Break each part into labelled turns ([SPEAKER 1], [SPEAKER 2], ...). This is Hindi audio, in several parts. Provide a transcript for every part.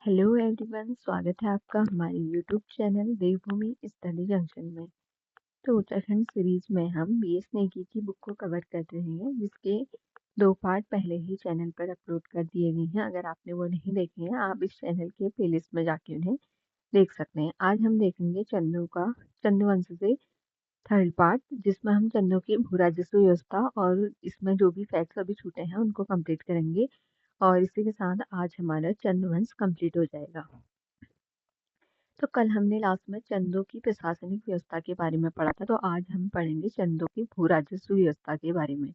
[SPEAKER 1] हेलो एवरीवन, स्वागत है आपका हमारे यूट्यूब चैनल देवभूमि स्टडी जंक्शन में। तो उत्तराखंड सीरीज में हम बीएस नेगी की बुक को कवर कर रहे हैं, जिसके 2 पार्ट पहले ही चैनल पर अपलोड कर दिए गए हैं। अगर आपने वो नहीं देखे हैं, आप इस चैनल के प्लेलिस्ट में जाके उन्हें देख सकते हैं। आज हम देखेंगे चंदू वंश से थर्ड पार्ट, जिसमें हम चंदू की भू राजस्व व्यवस्था और इसमें जो भी फैक्ट्स अभी छूटे हैं उनको कंप्लीट करेंगे। और इसी के साथ आज हमारा चंदू वंश कंप्लीट हो जाएगा। तो कल हमने लास्ट में चंदों की प्रशासनिक व्यवस्था के बारे में पढ़ा था, तो आज हम पढ़ेंगे चंदों की भू राजस्व व्यवस्था के बारे में।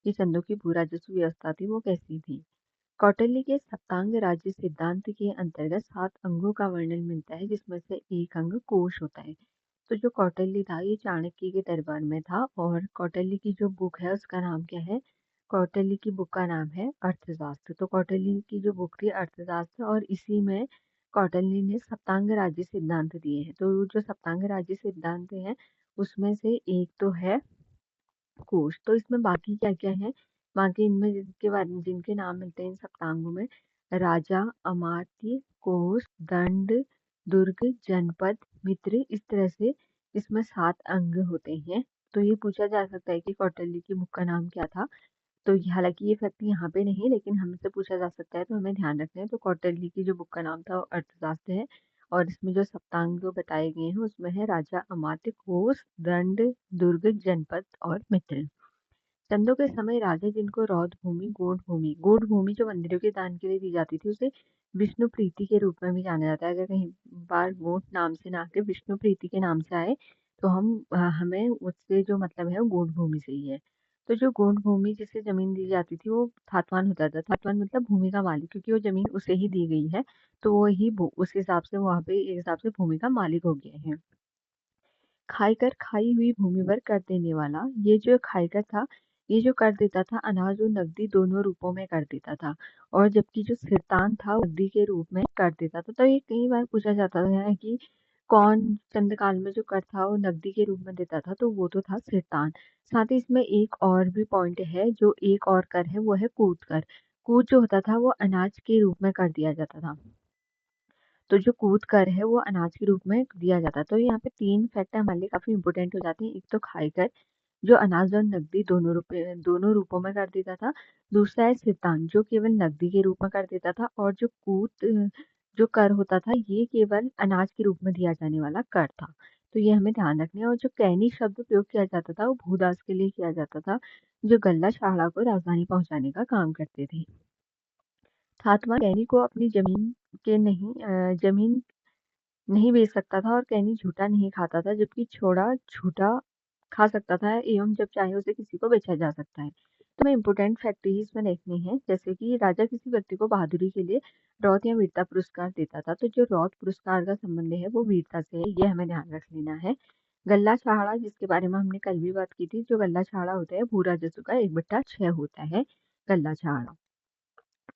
[SPEAKER 1] ये चंदों की भू राजस्व व्यवस्था थी वो कैसी थी। कौटिल्य के सप्तांग राज्य सिद्धांत के अंतर्गत 7 अंगों का वर्णन मिलता है, जिसमें से एक अंग कोश होता है। तो जो कौटिल्य था ये चाणक्य के दरबार में था, और कौटिल्य की जो बुक है उसका नाम क्या है? कौटिल्य की बुक का नाम है अर्थशास्त्र। तो कौटिल्य की जो बुक थी अर्थशास्त्र, और इसी में कौटिल्य ने सप्तांग राज्य सिद्धांत दिए हैं। तो जो सप्तांग राज्य सिद्धांत है उसमें से एक तो है कोश। तो इसमें बाकी क्या क्या है? बाकी इनमें जिनके नाम मिलते हैं इन सप्तांगों में राजा, अमात्य, कोश, दंड, दुर्ग, जनपद, मित्र, इस तरह से इसमें 7 अंग होते हैं। तो ये पूछा जा सकता है कि कौटिल्य की बुक का नाम क्या था। तो हालांकि ये फैक्ट यहाँ पे नहीं, लेकिन हमसे पूछा जा सकता है तो हमें ध्यान रखना है। तो कौटिल्य की जो बुक का नाम था वो अर्थशास्त्र है, और इसमें जो सप्तांग जो बताए गए हैं उसमें है राजा, अमात्य, कोश, दंड, दुर्ग, जनपद और मित्र। चंदों के समय राजा जिनको रौद्र भूमि, गूढ़ भूमि जो मंदिरों के दान के लिए दी जाती थी, उसे विष्णु प्रीति के रूप में भी जाना जाता है। अगर कहीं बार गूढ़ नाम से ना आके विष्णु प्रीति के नाम से आए तो हमें उससे जो मतलब है वो गूढ़ भूमि से ही है। तो जो गूढ़ भूमि जिसे जमीन दी जाती थी वो थातवान होता था। थातवान मतलब भूमि का मालिक, क्योंकि वो जमीन उसे ही दी गई है, तो वो ही उस हिसाब से वहां पे एक हिसाब से भूमि का मालिक हो गया है। खाईकर खाई हुई भूमि पर कर देने वाला, ये जो खाईकर था ये जो कर देता था अनाज और नकदी दोनों रूपों में कर देता था। और जबकि जो सिरतान था वो नकदी के रूप में कर देता था। तो ये कई बार पूछा जाता है कि कौन चंद काल में जो कर था वो नकदी के रूप में देता था, तो वो तो था सिरतान। साथ ही इसमें एक और भी पॉइंट है, जो एक और कर है वो है कूद कर। कूद जो होता था वो अनाज के रूप में कर दिया जाता था। तो जो कूद कर है वो अनाज के रूप में दिया जाता है। तो यहाँ पे 3 फैक्टर हमारे लिए काफी इंपोर्टेंट हो जाते हैं। एक तो खाई कर, जो अनाज और नकदी दोनों रूपों में कर देता था। दूसरा है सिरतान, जो केवल नकदी के रूप में कर देता था। और जो जो कर होता था ये केवल अनाज के रूप में दिया जाने वाला कर था। तो ये हमें ध्यान रखना है। और जो कैनी शब्द प्रयोग किया जाता था वो भूदास के लिए किया जाता था, जो गल्ला छाड़ा को राजधानी पहुंचाने का काम करते थे। थातवा कैनी को अपनी जमीन नहीं बेच सकता था, और कैनी झूठा नहीं खाता था, जबकि छोड़ा झूठा खा सकता था एवं जब चाहे उसे किसी को बेचा जा सकता है। तो मैं इंपोर्टेंट फैक्ट ही इसमें देखनी है, जैसे कि राजा किसी व्यक्ति को बहादुरी के लिए रौत या वीरता पुरस्कार देता था। तो जो रौत पुरस्कार का संबंध है वो वीरता से है, ये हमें ध्यान रख लेना है। गल्ला छाड़ा, जिसके बारे में हमने कल भी बात की थी, जो गल्ला छाड़ा होता है भू राजस्व का 1/6 होता है गल्ला छाड़ा।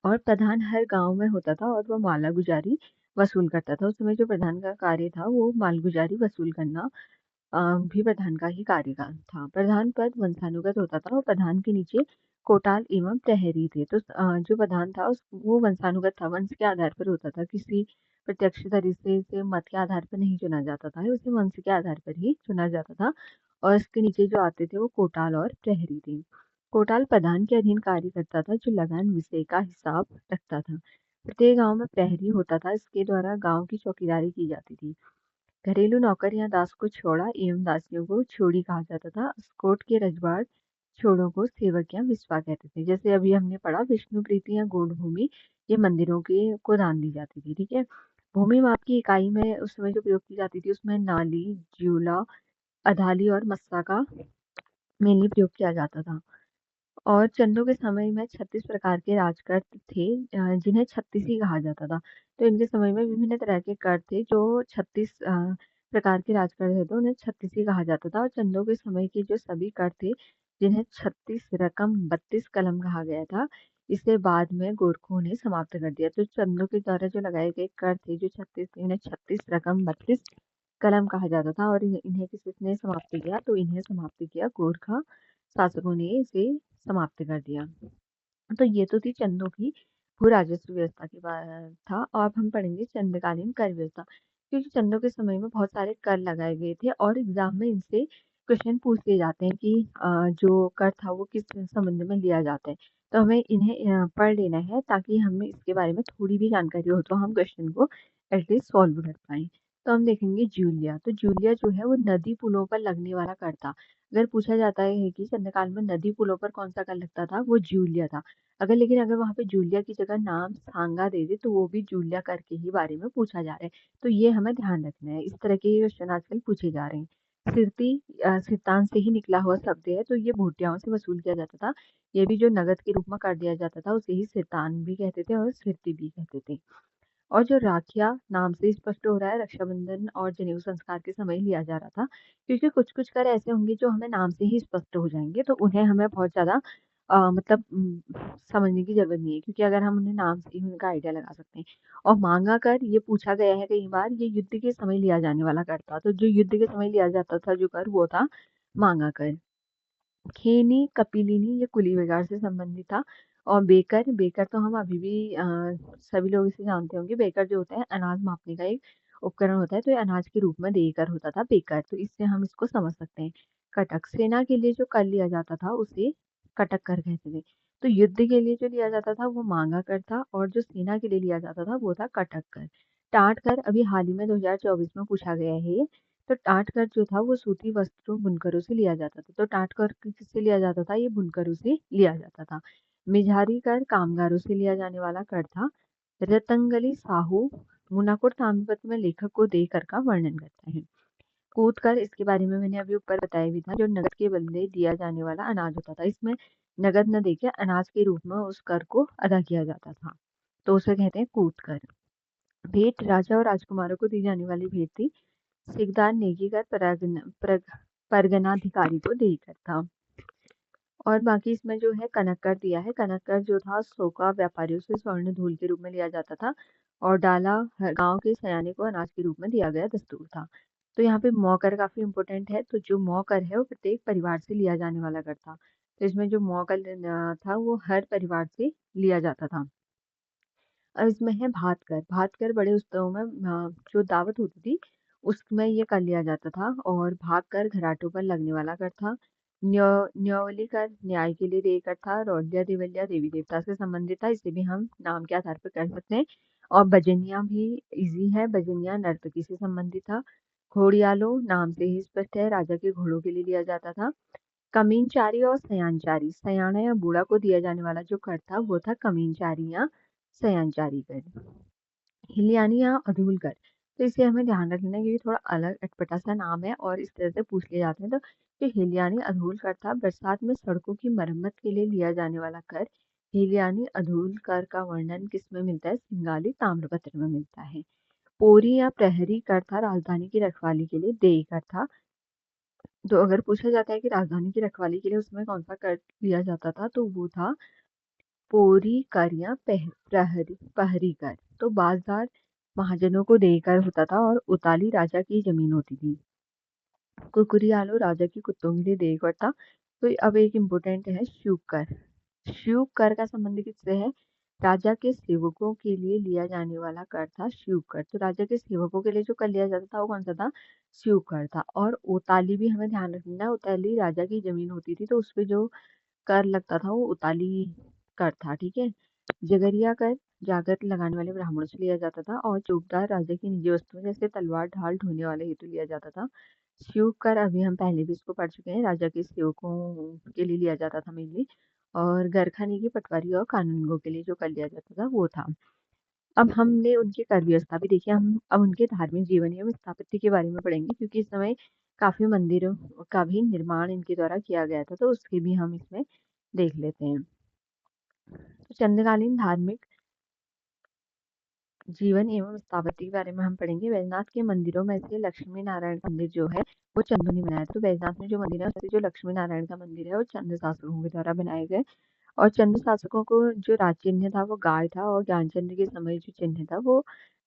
[SPEAKER 1] और प्रधान हर गांव में होता था और वह माला गुजारी वसूल करता था। उस समय जो प्रधान का कार्य था वो माल गुजारी वसूल करना भी प्रधान का ही कार्य का था। प्रधान पद वंशानुगत होता था, और प्रधान के नीचे कोटाल एवं प्रहरी थे। तो जो प्रधान था वो वंशानुगत था, वंश के आधार पर होता था। किसी प्रत्यक्ष तरीके से मत के आधार पर नहीं चुना जाता था, उसे वंश के आधार पर ही चुना जाता था। और इसके नीचे जो आते थे वो कोटाल और प्रहरी थे। कोटाल प्रधान के अधीन कार्य करता था, जो लगान विषय का हिसाब रखता था। प्रत्येक गांव में प्रहरी होता था, इसके द्वारा गांव की चौकीदारी की जाती थी। घरेलू नौकर या दास को छोड़ा एवं दासियों को छोड़ी कहा जाता था। कोट के रजवाड़ छोड़ों को सेवक या विश्वा कहते थे। जैसे अभी हमने पढ़ा विष्णु प्रीति या गौड़ भूमि, ये मंदिरों के को दान दी जाती थी। ठीक है। भूमि माप की इकाई में उस समय जो प्रयोग की जाती थी उसमें नाली, ज्यूला, अधाली और मस्सा का मेनली प्रयोग किया जाता था। और चंदों के समय में 36 प्रकार के राजकर थे, जिन्हें छत्तीसी कहा जाता था। तो इनके समय में विभिन्न तरह के कर थे, जो 36 प्रकार के राजकर थे, तो उन्हें छत्तीसी कहा जाता था। और चंदों के समय के जो सभी कर थे, जिन्हें 36 रकम 32 कलम कहा गया था, इसे बाद में गोरखों ने समाप्त कर दिया। तो चंदों के द्वारा जो लगाए गए कर थे जो 36 थे, इन्हें 36 रकम 32 कलम कहा जाता था। और इन्हें किसने समाप्त किया? तो इन्हें समाप्त किया गोरखा शासकों ने इसे समाप्त कर दिया। तो ये तो थी चंदों की भू राजस्व व्यवस्था के बाद था। और अब हम पढ़ेंगे चंद्रकालीन कर व्यवस्था, क्योंकि चंदों के समय में बहुत सारे कर लगाए गए थे और एग्जाम में इनसे क्वेश्चन पूछ लिए जाते हैं कि जो कर था वो किस संबंध में लिया जाता है। तो हमें इन्हें पढ़ लेना है ताकि हमें इसके बारे में थोड़ी भी जानकारी हो तो हम क्वेश्चन को एटलीस्ट सॉल्व कर पाए। तो हम देखेंगे जूलिया। तो जूलिया जो है वो नदी पुलों पर लगने वाला कर था। अगर पूछा जाता है कि चंद्रकाल में नदी पुलों पर कौन सा कर लगता था, वो जूलिया था। लेकिन अगर वहां पे जूलिया की जगह नाम सांगा दे दे तो वो भी जूलिया कर के ही बारे में पूछा जा रहा है। तो ये हमें ध्यान रखना है। इस तरह के क्वेश्चन आजकल पूछे जा रहे हैं। सिरती सिरतान से ही निकला हुआ शब्द है, तो ये भूटियाओं से वसूल किया जाता था। ये भी जो नगद के रूप में कर दिया जाता था उसे ही सिरतान भी कहते थे और सिरती भी कहते थे। और जो राखिया नाम से स्पष्ट हो रहा है, रक्षाबंधन और जनेऊ संस्कार के समय लिया जा रहा था, क्योंकि कुछ कुछ कर ऐसे होंगे जो हमें नाम से ही स्पष्ट हो जाएंगे, तो उन्हें हमें बहुत ज्यादा मतलब समझने की जरूरत नहीं है, क्योंकि अगर हम उन्हें नाम से ही उनका आइडिया लगा सकते हैं। और मांगा कर ये पूछा गया है कई बार, ये युद्ध के समय लिया जाने वाला कर था। तो जो युद्ध के समय लिया जाता था जो कर, वो था मांगा कर। खेनी कपिलिनी ये कुली विकार से संबंधित था। और बेकर, बेकर तो हम अभी भी सभी लोग इसे जानते होंगे। बेकर जो होता है अनाज मापने का एक उपकरण होता है, तो ये अनाज के रूप में देकर होता था बेकर, तो इससे हम इसको समझ सकते हैं। कटक, सेना के लिए जो कर लिया जाता था उसे कटक कर कहते थे। तो युद्ध के लिए जो लिया जाता था वो मांगा कर था, और जो सेना के लिए लिया जाता था वो था कटक कर। टाट कर अभी हाल ही में 2024 में पूछा गया है ये। तो टाट कर जो था वो सूती वस्त्रों बुनकरों से लिया जाता था। तो टाट कर किससे लिया जाता था, ये बुनकरों से लिया जाता था। मिझारी कर कामगारों से लिया जाने वाला कर था। रतंगली साहू मुनाकुर ताम्रपत्र में लेखक को देकर का वर्णन करता है। कूद कर, इसके बारे में मैंने अभी ऊपर बताया भी था, जो नगद के बदले दिया जाने वाला अनाज होता था। इसमें नगद न देके अनाज के रूप में उस कर को अदा किया जाता था, तो उसे कहते हैं कूद कर। भेंट राजा और राजकुमारों को दी जाने वाली भेंट थी। सिकदार नेगी कर परगनाधिकारी को देकर था। और बाकी इसमें जो है कनक्कर दिया है। कनक्कर जो था सोका व्यापारियों से स्वर्ण धूल के रूप में लिया जाता था, और डाला गांव के सयाने को अनाज के रूप में दिया गया दस्तूर था। तो यहाँ पे मौकर काफी इंपॉर्टेंट है। तो जो मौकर है वो प्रत्येक परिवार से लिया जाने वाला कर था। तो इसमें जो मौकर था वो हर परिवार से लिया जाता था। और इसमें है भात कर। भात कर बड़े उत्सवों में जो दावत होती थी उसमें ये कर लिया जाता था। और भाग कर घराटों पर लगने वाला कर था। न्यौली कर न्याय के लिए देय कर था। रौद्या देवल्या देवी देवता से संबंधित था, इसे भी हम नाम के आधार पर कर सकते हैं। और बजनिया भी इजी है, बजनिया नर्तकी से संबंधित था। घोड़ियालो नाम से ही स्पष्ट है, राजा के घोड़ों के लिए लिया जाता था। कमीनचारी और सयानचारी, सयाना या बूढ़ा को दिया जाने वाला जो कर था वो था कमीनचारी या सयानचारी कर। हिलियानी या अधूल कर, तो इसे हमें ध्यान रखना है, क्योंकि थोड़ा अलग अटपटा सा नाम है और इस तरह से पूछ लिए जाते हैं। तो जो हिलियानी अधूल कर था, बरसात में सड़कों की मरम्मत के लिए लिया जाने वाला कर। हिलियानी अधूल कर का वर्णन किस में मिलता है, सिंगाली ताम्रपत्र में मिलता है। पोरी या प्रहरी कर था, राजधानी की रखवाली के लिए देय कर था। तो अगर पूछा जाता है कि राजधानी की रखवाली के लिए उसमें कौन सा कर लिया जाता था, तो वो था पोरी कर या प्रहरी पहरी कर। तो बाजदार महाजनों को देकर होता था, और उताली राजा की जमीन होती थी। कुकुरियालो राजा की कुत्तों के लिए देकर था। तो अब एक इम्पोर्टेंट है शुक कर। शुक कर का संबंध किससे है, राजा के सेवकों के लिए लिया जाने वाला कर था शुक कर। तो राजा के सेवकों के लिए जो कर लिया जाता था वो कौन सा था, शुक कर था। और उताली भी हमें ध्यान रखना है, उताली राजा की जमीन होती थी, तो उसपे जो कर लगता था वो उताली कर था, ठीक है। जगरिया कर जागर लगाने वाले ब्राह्मणों से लिया जाता था। और चौकीदार राजा की निजी वस्तुएं जैसे तलवार ढाल ढोने वाले हेतु लिया जाता था। शिव कर अभी हम पहले भी इसको पढ़ चुके हैं, राजा के सेवकों के लिए लिया जाता था मेनली। और गरखानी की पटवारी और कानूनगो के लिए जो कर लिया जाता था वो था। अब हमने उनकी कर व्यवस्था भी देखी, हम अब उनके धार्मिक जीवन एवं स्थापत्य के बारे में पढ़ेंगे, क्योंकि इस समय काफी मंदिरों का भी निर्माण इनके द्वारा किया गया था, तो उसके भी हम इसमें देख लेते हैं। तो चंद्रकालीन धार्मिक जीवन एवं स्थापत्य के बारे में हम पढ़ेंगे। वैजनाथ के मंदिरों में से लक्ष्मी नारायण का मंदिर जो है वो चंदू ने बनाया। तो वैजनाथ में जो मंदिर है उससे जो लक्ष्मी नारायण का मंदिर है वो चंद्र शासकों के द्वारा बनाए गए। और चंद्र शासकों को जो राज चिन्ह था वो गाय था, और ज्ञानचंद्र के समय जो चिन्ह था वो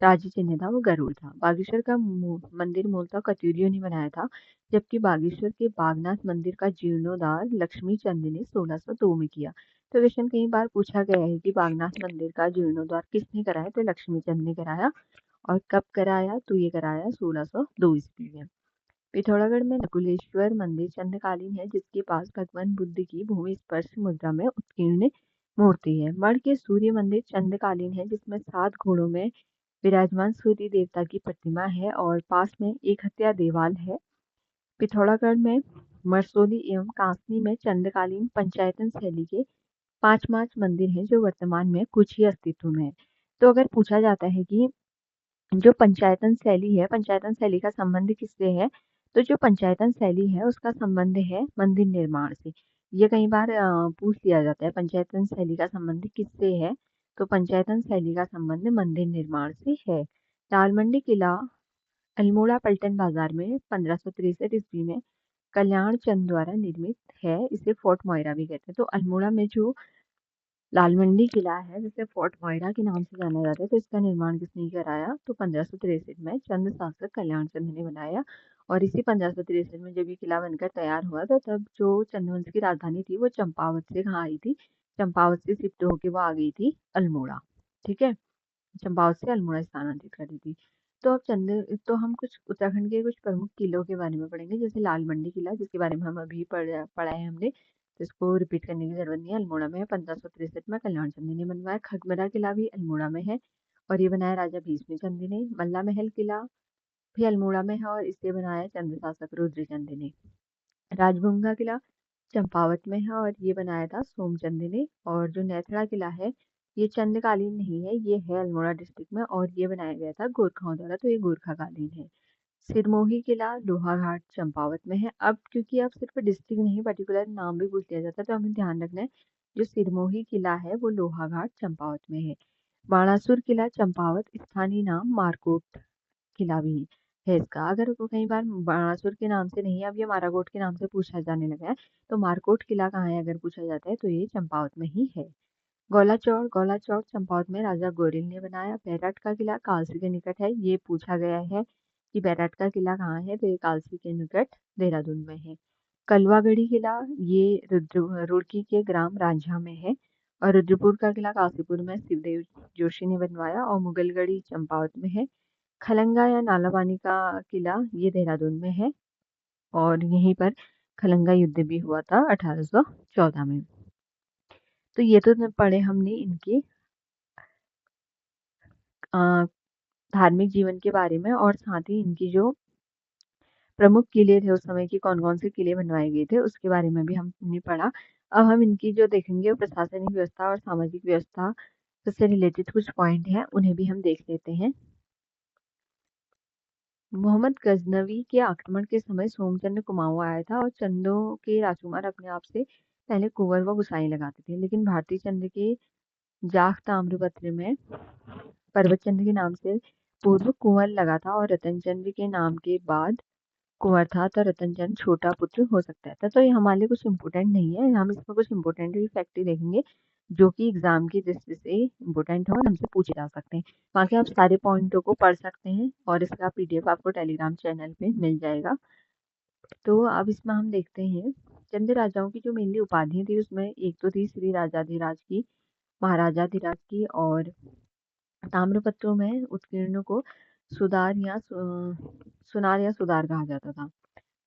[SPEAKER 1] राज्य चिन्ह था वो गरुड़ था। बागेश्वर का मंदिर मूलतः कत्यूरियों ने बनाया था, जबकि बागेश्वर के बागनाथ मंदिर का जीर्णोद्धार लक्ष्मी चंद ने 1602 में किया। तो क्वेश्चन कई बार पूछा गया है कि बागनाथ मंदिर का जीर्णोद्धार किसने कराया, तो लक्ष्मीचंद ने कराया। और कब कराया, तो ये कराया 1602 ईस्वी में। पिथौरागढ़ में नकुलेश्वर मंदिर चंद्रकालीन है, जिसके पास भगवान बुद्ध की भूमि स्पर्श मुद्रा में उत्कीर्ण मूर्ति है। मढ़ के सूर्य मंदिर चंद्रकालीन है, जिसमें 7 घोड़ों में विराजमान सूर्य देवता की प्रतिमा है और पास में एक हत्या देवाल है। पिथौरागढ़ में मरसोली एवं कांसनी में चंद्रकालीन पंचायतन शैली के 5 मंदिर हैं, जो वर्तमान में कुछ ही अस्तित्व में है। तो अगर पूछा जाता है कि जो पंचायतन शैली है, पंचायतन शैली का संबंध किससे है, तो जो पंचायतन शैली है उसका संबंध है मंदिर निर्माण से। ये कई बार पूछ लिया जाता है, पंचायतन शैली का संबंध किससे है, तो पंचायतन शैली का संबंध मंदिर निर्माण से है। लालमंडी किला अल्मोड़ा पलटन बाजार में 1563 ईस्वी में कल्याण चंद द्वारा निर्मित है। इसे फोर्ट मोयरा भी कहते हैं। तो अल्मोड़ा में जो लालमंडी किला है, जिसे फोर्ट मोयरा के नाम से जाना जाता है, तो इसका निर्माण किसने कराया, तो 1563 में चंद शासक कल्याण चंद ने बनाया। और इसी 1563 में जब ये किला बनकर तैयार हुआ था, तब जो चंद्रवंश की राजधानी थी वो चंपावत से कहाँ आई थी, चंपावत से शिफ्ट होके वो आ गई थी अल्मोड़ा। ठीक है, चंपावत से अल्मोड़ा स्थानांतरित करी थी। तो हम कुछ उत्तराखंड के कुछ प्रमुख किलों के बारे में पढ़ेंगे, जैसे लाल मंडी किला, जिसके बारे में हम अभी पढ़ा है हमने, तो इसको रिपीट करने की जरूरत नहीं है। अल्मोड़ा में है, 1563 में कल्याण चंद ने बनवाया। खगमरा किला भी अल्मोड़ा में है और ये बनाया राजा भीष्म चंद ने। मल्ला महल किला भी अल्मोड़ा में है और इसे बनाया चंद शासक रुद्रचंद ने। राजभुंगा किला चंपावत में है और ये बनाया था सोमचंद ने। और जो नेथड़ा किला है, ये चंद्रकालीन नहीं है, ये है अल्मोड़ा डिस्ट्रिक्ट में और ये बनाया गया था गोरखाओं द्वारा, तो ये गोरखाकालीन है। सिरमोही किला लोहाघाट चंपावत में है। अब क्योंकि अब सिर्फ डिस्ट्रिक्ट नहीं, पर्टिकुलर नाम भी पूछ लिया जाता है, तो हमें ध्यान रखना है जो सिरमोही किला है वो लोहाघाट चंपावत में है। बाणासुर किला चंपावत, स्थानीय नाम मारकोट किला भी है इसका। अगर वो कई बार बाणासुर के नाम से नहीं, अब ये माराकोट के नाम से पूछा जाने लगा है, तो मारकोट किला कहाँ है अगर पूछा जाता है, तो ये चंपावत में ही है। गौला चौड़ चंपावत में राजा गोरिल ने बनाया। बैरठ का किला कालसी के निकट है। ये पूछा गया है कि बैरठ का किला कहाँ है, तो ये कालसी के निकट देहरादून में है। कलवागढ़ी किला ये रुड़की के ग्राम रांझा में है। और रुद्रपुर का किला काशीपुर में शिवदेव जोशी ने बनवाया। और मुगलगढ़ी चंपावत में है। खलंगा या नालापानी का किला ये देहरादून में है और यहीं पर खलंगा युद्ध भी हुआ था 1814 में। तो ये तो पढ़े हमने इनके धार्मिक जीवन के बारे में, और साथ ही इनकी जो प्रमुख किले थे उस समय के, कौन कौन से किले बनवाए गए थे उसके बारे में भी हमने पढ़ा। अब हम इनकी जो देखेंगे वो प्रशासनिक व्यवस्था और सामाजिक व्यवस्था से रिलेटेड कुछ पॉइंट हैं, उन्हें भी हम देख लेते हैं। मोहम्मद गजनवी के आक्रमण के समय सोमचंद कुमाऊं आया था और चंदों के राजकुमार अपने आप से पहले कुंवर व गुसाई लगाते थे, लेकिन भारतीय चंद के जाख ताम्रपत्र में पर्वत चंद के नाम से पूर्व कुंवर लगा था और रतन चंद के नाम के बाद कुंवर था, तो रतन चंद छोटा पुत्र हो सकता था। तो ये हमारे लिए कुछ इम्पोर्टेंट नहीं है, हम इसमें कुछ इम्पोर्टेंट फैक्ट ही देखेंगे जो कि एग्जाम की दृष्टि से इम्पोर्टेंट हो और हमसे पूछे जा सकते हैं। बाकी आप सारे पॉइंटों को पढ़ सकते हैं और इसका पीडीएफ आपको टेलीग्राम चैनल पे मिल जाएगा। तो अब इसमें हम देखते हैं चंद राजाओं की जो मेनली उपाधियां थी, उसमें एक तो थी श्री राजाधिराज की, महाराजाधिराज की, और ताम्रपत्रों में उत्कीर्णों को सुनार या सुधार कहा जाता था।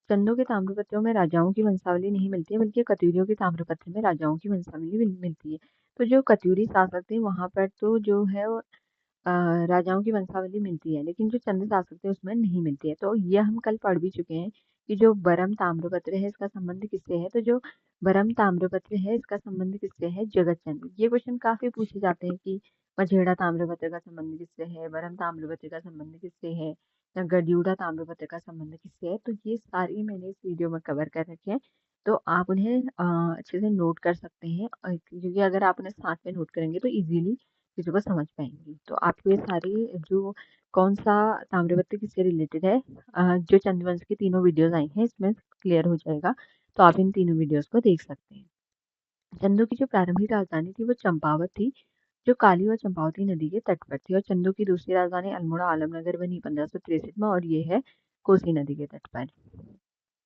[SPEAKER 1] चंदों के ताम्रपत्रों में राजाओं की वंशावली नहीं मिलती है, बल्कि कत्यूरियों के ताम्रपत्र में राजाओं की वंशावली मिलती है। तो जो कत्यूरी शासक थे वहां पर तो जो है राजाओं की वंशावली मिलती है, लेकिन जो चंद शासक थे उसमें नहीं मिलती है। तो ये हम कल पढ़ भी चुके हैं कि जो बरम ताम्रपत्र है इसका संबंध किससे है, तो जो बरम ताम्रपत्र है इसका संबंध किससे है, जगत चंद। ये क्वेश्चन काफी पूछे जाते हैं कि मझेड़ा ताम्रपत्र का संबंध किससे है, बरम ताम्रपत्र का संबंध किससे है, या गड्यूड़ा ताम्रपत्र का संबंध किससे है। तो ये सारी मैंने इस वीडियो में कवर कर रखे हैं, तो आप उन्हें अच्छे से नोट कर सकते हैं, क्योंकि अगर आप उन्हें साथ में नोट करेंगे तो इजीली चीज़ों को समझ पाएंगे। तो आपको ये सारी जो कौन सा ताम्रपत्र किससे रिलेटेड है, जो चंद्रवंश की तीनों वीडियोस आई हैं इसमें क्लियर हो जाएगा, तो आप इन तीनों वीडियोस को देख सकते हैं। चंदू की जो प्रारंभिक राजधानी थी वो चंपावत थी, जो काली व चंपावती नदी के तट पर थी। और चंदू की दूसरी राजधानी अल्मोड़ा आलमनगर बनी 1563 में और ये है कोसी नदी के तट पर।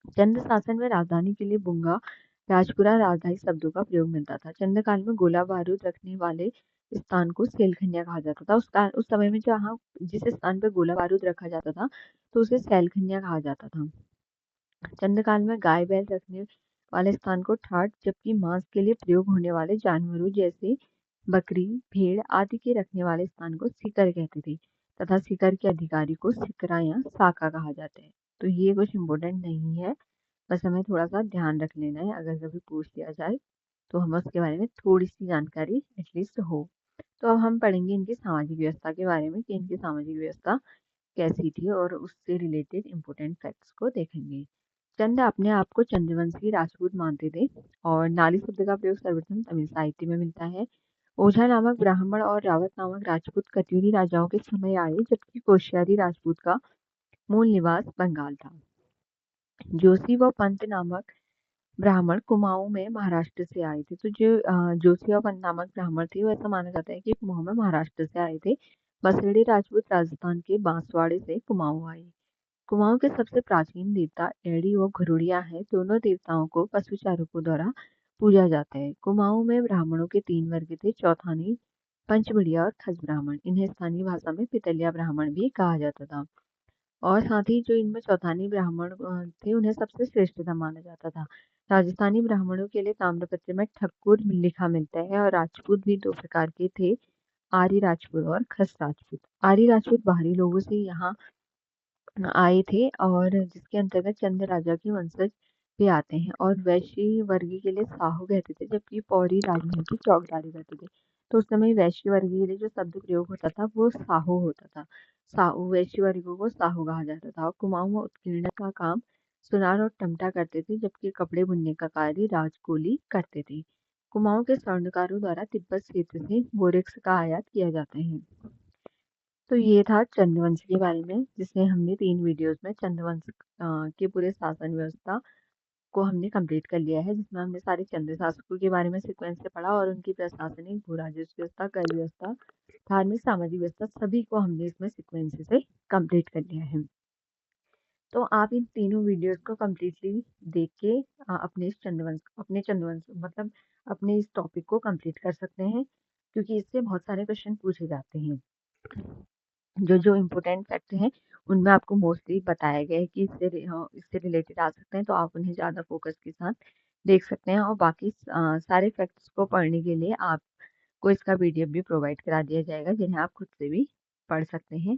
[SPEAKER 1] चंद शासन में राजधानी के लिए बुंगा राजपुरा राजधानी शब्दों का प्रयोग मिलता था। चंद्रकाल में गोला बारूद रखने वाले स्थान को सैलखनिया कहा जाता था। उस समय में जहाँ जिस स्थान पर गोला बारूद रखा जाता था तो उसे सैलखनिया कहा जाता था। चंद्रकाल में गाय बैल रखने वाले स्थान को ठाट, जबकि मांस के लिए प्रयोग होने वाले जानवरों जैसे बकरी, भेड़ आदि के रखने वाले स्थान को सिकर कहते थे तथा सिकर के अधिकारी को सिकरा या साका कहा जाता है। तो ये कुछ इम्पोर्टेंट नहीं है, बस हमें थोड़ा सा ध्यान रख लेना है, अगर कभी पूछ लिया जाए तो हमें उसके बारे में थोड़ी सी जानकारी एटलीस्ट हो। तो अब हम पढ़ेंगे इनकी सामाजिक व्यवस्था के बारे में कि इनकी सामाजिक व्यवस्था कैसी थी और उससे रिलेटेड इम्पोर्टेंट फैक्ट्स को देखेंगे। चंद अपने आप को चंद्रवंशी राजपूत मानते थे और नाली शब्द का प्रयोग सर्वप्रथम तमिल साहित्य में मिलता है। ओझा नामक ब्राह्मण और रावत नामक राजपूत कत्यूरी राजाओं के समय आए, जबकि कोश्यारी राजपूत का मूल निवास बंगाल था। जोशी व पंत नामक ब्राह्मण कुमाऊं में महाराष्ट्र से आए थे। तो जो जोशी और पंत नामक ब्राह्मण थे वो ऐसा माना जाता है कि कुमाऊं में महाराष्ट्र से आए थे। बसड़ी राजपूत राजस्थान के बांसवाड़े से कुमाऊं आए। कुमाऊं के सबसे प्राचीन देवता एड़ी और घुरुड़िया है। दोनों देवताओं को पशु चारकों द्वारा पूजा जाता है। कुमाऊं में ब्राह्मणों के 3 वर्ग थे, चौथानी, पंचबड़िया और खस ब्राह्मण। इन्हें स्थानीय भाषा में पितलिया ब्राह्मण भी कहा जाता था। और साथ ही जो इनमें चौथानी ब्राह्मण थे उन्हें सबसे श्रेष्ठतम माना जाता था। राजस्थानी ब्राह्मणों के लिए ताम्रपत्र में ठक्कुर लिखा मिलता है। और राजपूत भी 2 प्रकार के थे, आर्य राजपूत और खस राजपूत। आर्य राजपूत बाहरी लोगों से यहाँ आए थे और जिसके अंतर्गत चंद राजा के वंशज भी आते हैं। और वैश्य वर्ग के लिए साहू कहते थे, जबकि पौरी राजाओं की चौकीदारी करते थे। तो उस समय वैश्य वर्ग के लिए जो शब्द प्रयोग होता था वो साहू होता था। साहू, वैश्य वर्गों को साहू कहा जाता था। और कुमाऊं में उत्कीर्ण का काम सुनार और टमटा करते थे, जबकि कपड़े बुनने का कार्य राजकोली करते थे। कुमाऊं के स्वर्णकारों द्वारा तिब्बत क्षेत्र से बोरेक्स का आयात किया जाता है। तो ये था चंद्रवंश के बारे में, जिसमें हमने 3 वीडियोस में चंद्रवंश के पूरे शासन व्यवस्था को हमने कंप्लीट कर लिया है, जिसमें हमने सारे चंद्र शासकों के बारे में सीक्वेंस से पढ़ा और उनकी प्रशासनिक, भू राजस्व व्यवस्था, कर व्यवस्था, धार्मिक, सामाजिक व्यवस्था सभी को हमने इसमें सीक्वेंस से कंप्लीट कर लिया है। तो आप इन तीनों वीडियोस को कम्प्लीटली देख के अपने चंद्रवंश मतलब अपने इस टॉपिक को कंप्लीट कर सकते हैं, क्योंकि इससे बहुत सारे क्वेश्चन पूछे जाते हैं। जो जो इम्पोर्टेंट फैक्ट हैं उनमें आपको मोस्टली बताया गया है कि इससे रिलेटेड आ सकते हैं, तो आप उन्हें ज़्यादा फोकस के साथ देख सकते हैं। और बाकी सारे फैक्ट्स को पढ़ने के लिए आपको इसका पीडीएफ भी प्रोवाइड करा दिया जाएगा, जिन्हें आप खुद से भी पढ़ सकते हैं।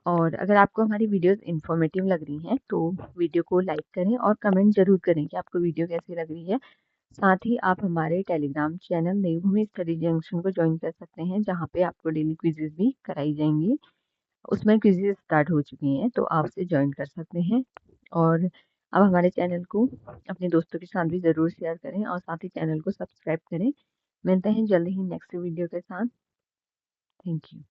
[SPEAKER 1] और अगर आपको हमारी वीडियोस इन्फॉर्मेटिव लग रही हैं तो वीडियो को लाइक करें और कमेंट जरूर करें कि आपको वीडियो कैसी लग रही है। साथ ही आप हमारे टेलीग्राम चैनल देवभूमि स्टडी जंक्शन को ज्वाइन कर सकते हैं, जहाँ पे आपको डेली क्विजेज भी कराई जाएंगी। उसमें क्विज़ेज़ स्टार्ट हो चुकी हैं, तो आप उसे जॉइन कर सकते हैं। और अब हमारे चैनल को अपने दोस्तों के साथ भी ज़रूर शेयर करें और साथ ही चैनल को सब्सक्राइब करें। मिलते हैं जल्द ही नेक्स्ट वीडियो के साथ। Thank you.